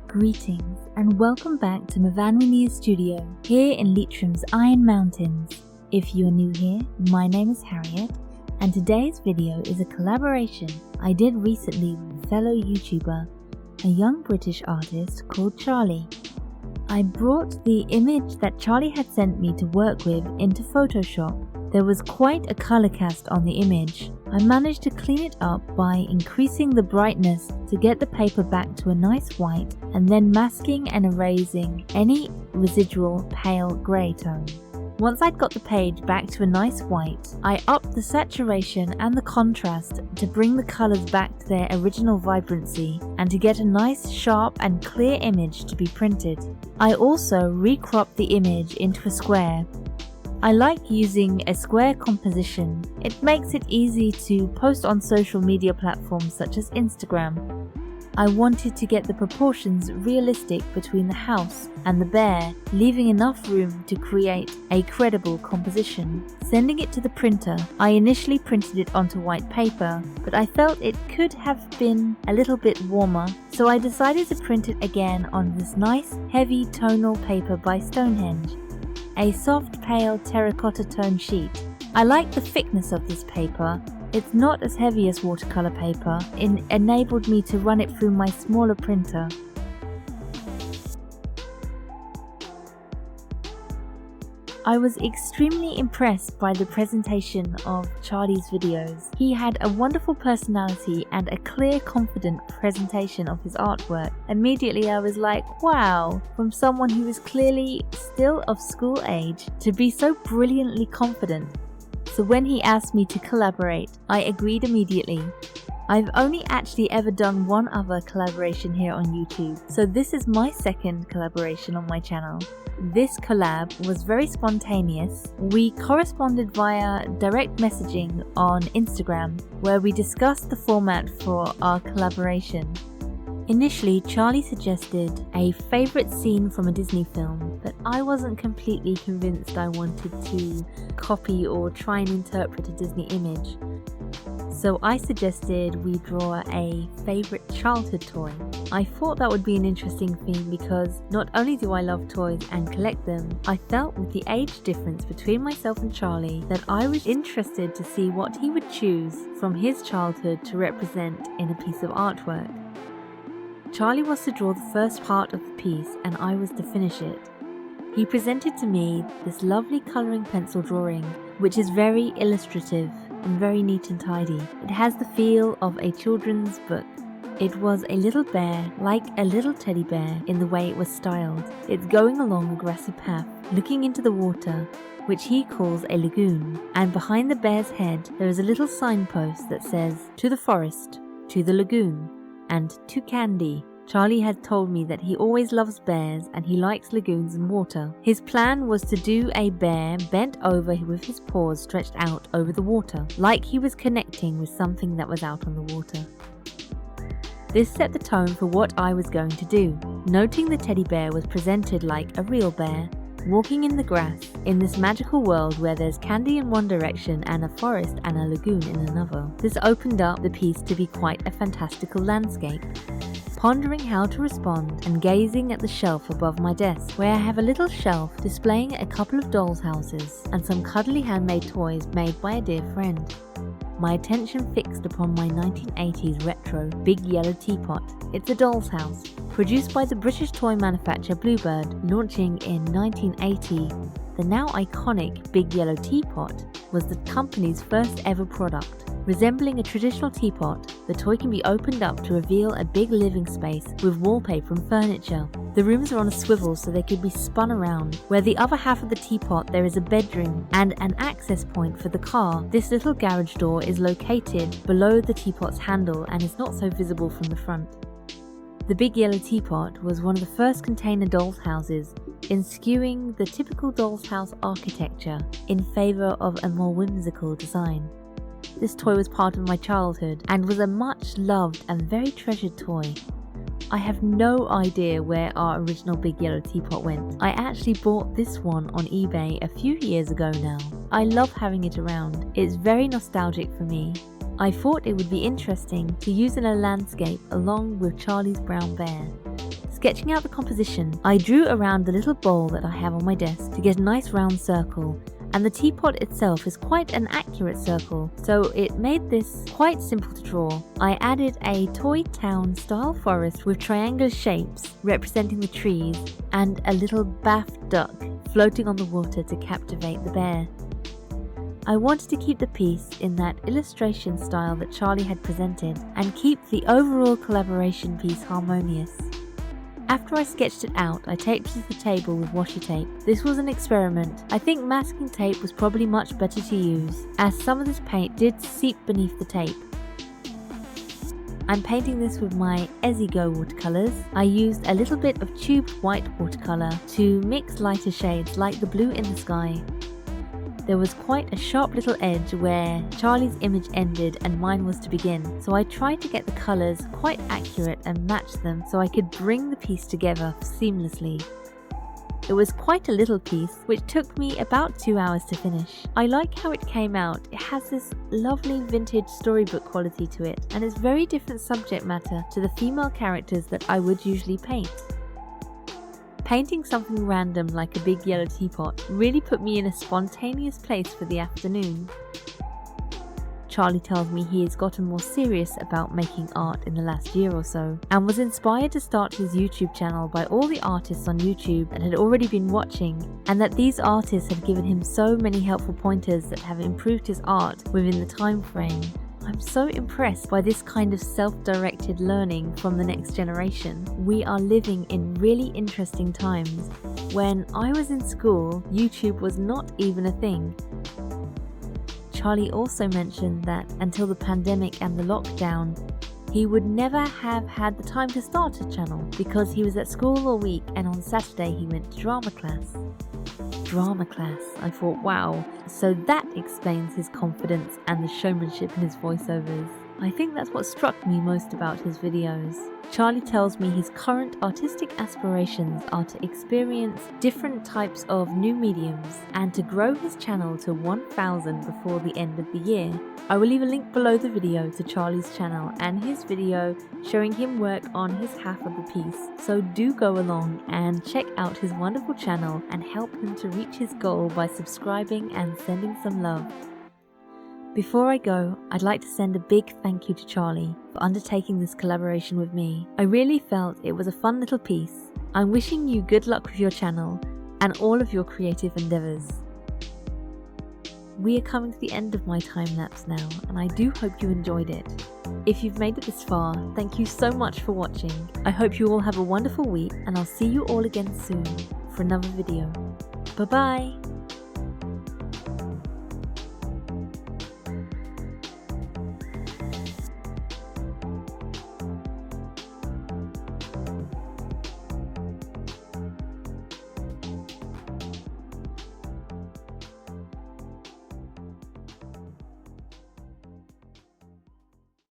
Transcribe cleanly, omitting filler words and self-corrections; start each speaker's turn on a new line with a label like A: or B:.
A: Greetings and welcome back to 𝕙𝕐𝕐𝕐 studio here in Leitrim's Iron Mountains. If you are new here, my name is Harriet and today's video is a collaboration I did recently with a fellow YouTuber, a young British artist called Charlie. I brought the image that Charlie had sent me to work with into Photoshop. There was quite a color cast on the image. I managed to clean it up by increasing the brightness to get the paper back to a nice white and then masking and erasing any residual pale grey tone. Once I'd got the page back to a nice white, I upped the saturation and the contrast to bring the colours back to their original vibrancy and to get a nice sharp and clear image to be printed. I also recropped the image into a square. I like using a square composition. It makes it easy to post on social media platforms such as Instagram. I wanted to get the proportions realistic between the house and the bear, leaving enough room to create a credible composition. Sending it to the printer, I initially printed it onto white paper, but I felt it could have been a little bit warmer, so I decided to print it again on this nice heavy tonal paper by Stonehenge. A soft pale terracotta tone sheet. I like the thickness of this paper. It's not as heavy as watercolour paper. It enabled me to run it through my smaller printer. I was extremely impressed by the presentation of Charlie's videos. He had a wonderful personality and a clear, confident presentation of his artwork. Immediately I was like, wow, from someone who is clearly still of school age to be so brilliantly confident. So when he asked me to collaborate, I agreed immediately. I've only actually ever done one other collaboration here on YouTube, so this is my second collaboration on my channel. This collab was very spontaneous. We corresponded via direct messaging on Instagram, where we discussed the format for our collaboration. Initially, Charlie suggested a favourite scene from a Disney film, but I wasn't completely convinced I wanted to copy or try and interpret a Disney image. So I suggested we draw a favourite childhood toy. I thought that would be an interesting theme because not only do I love toys and collect them, I felt with the age difference between myself and Charlie that I was interested to see what he would choose from his childhood to represent in a piece of artwork. Charlie was to draw the first part of the piece and I was to finish it. He presented to me this lovely colouring pencil drawing, which is very illustrative and very neat and tidy. It has the feel of a children's book. It was a little bear, like a little teddy bear in the way it was styled. It's going along a grassy path, looking into the water, which he calls a lagoon, and behind the bear's head there is a little signpost that says, "To the forest, to the lagoon, and to candy." Charlie had told me that he always loves bears and he likes lagoons and water. His plan was to do a bear bent over with his paws stretched out over the water, like he was connecting with something that was out on the water. This set the tone for what I was going to do. Noting the teddy bear was presented like a real bear, walking in the grass in this magical world where there's candy in one direction and a forest and a lagoon in another. This opened up the piece to be quite a fantastical landscape. Pondering how to respond and gazing at the shelf above my desk, where I have a little shelf displaying a couple of dolls' houses and some cuddly handmade toys made by a dear friend. My attention fixed upon my 1980s retro big yellow teapot. It's a doll's house, produced by the British toy manufacturer 𝕙𝕠𝕡𝕠𝕪, launching in 1980. The now iconic big yellow teapot was the company's first ever product. Resembling a traditional teapot, the toy can be opened up to reveal a big living space with wallpaper and furniture. The rooms are on a swivel so they could be spun around. Where the other half of the teapot there is a bedroom and an access point for the car. This little garage door is located below the teapot's handle and is not so visible from the front. The big yellow teapot was one of the first container doll's houses, eschewing the typical doll's house architecture in favour of a more whimsical design. This toy was part of my childhood and was a much loved and very treasured toy. I have no idea where our original big yellow teapot went. I actually bought this one on eBay a few years ago now. I love having it around. It's very nostalgic for me. I thought it would be interesting to use in a landscape along with Charlie's brown bear. Sketching out the composition, I drew around the little bowl that I have on my desk to get a nice round circle, and the teapot itself is quite an accurate circle, so it made this quite simple to draw. I added a toy town style forest with triangular shapes representing the trees and a little baffed duck floating on the water to captivate the bear. I wanted to keep the piece in that illustration style that Charlie had presented and keep the overall collaboration piece harmonious. After I sketched it out, I taped it to the table with washi tape. This was an experiment. I think masking tape was probably much better to use, as some of this paint did seep beneath the tape. I'm painting this with my 𝐬𝐮𝐬𝐫𝐢 watercolours. I used a little bit of tubed white watercolour to mix lighter shades like the blue in the sky. There was quite a sharp little edge where Charlie's image ended and mine was to begin, so I tried to get the colours quite accurate and match them so I could bring the piece together seamlessly. It was quite a little piece, which took me about 2 hours to finish. I like how it came out. It has this lovely vintage storybook quality to it, and it's very different subject matter to the female characters that I would usually paint. Painting something random like a big yellow teapot really put me in a spontaneous place for the afternoon. Charlie tells me he has gotten more serious about making art in the last year or so, and was inspired to start his YouTube channel by all the artists on YouTube that had already been watching, and that these artists have given him so many helpful pointers that have improved his art within the time frame. I'm so impressed by this kind of self-directed learning from the next generation. We are living in really interesting times. When I was in school, YouTube was not even a thing. Charlie also mentioned that until the pandemic and the lockdown, he would never have had the time to start a channel because he was at school all week and on Saturday he went to drama class. Drama class. I thought, wow, so that explains his confidence and the showmanship in his voiceovers. I think that's what struck me most about his videos. Charlie tells me his current artistic aspirations are to experience different types of new mediums and to grow his channel to 1,000 before the end of the year. I will leave a link below the video to Charlie's channel and his video showing him work on his half of the piece, so do go along and check out his wonderful channel and help him to reach his goal by subscribing and sending some love. Before I go, I'd like to send a big thank you to Charlie for undertaking this collaboration with me. I really felt it was a fun little piece. I'm wishing you good luck with your channel and all of your creative endeavours. We are coming to the end of my time lapse now, and I do hope you enjoyed it. If you've made it this far, thank you so much for watching. I hope you all have a wonderful week, and I'll see you all again soon for another video. Bye bye!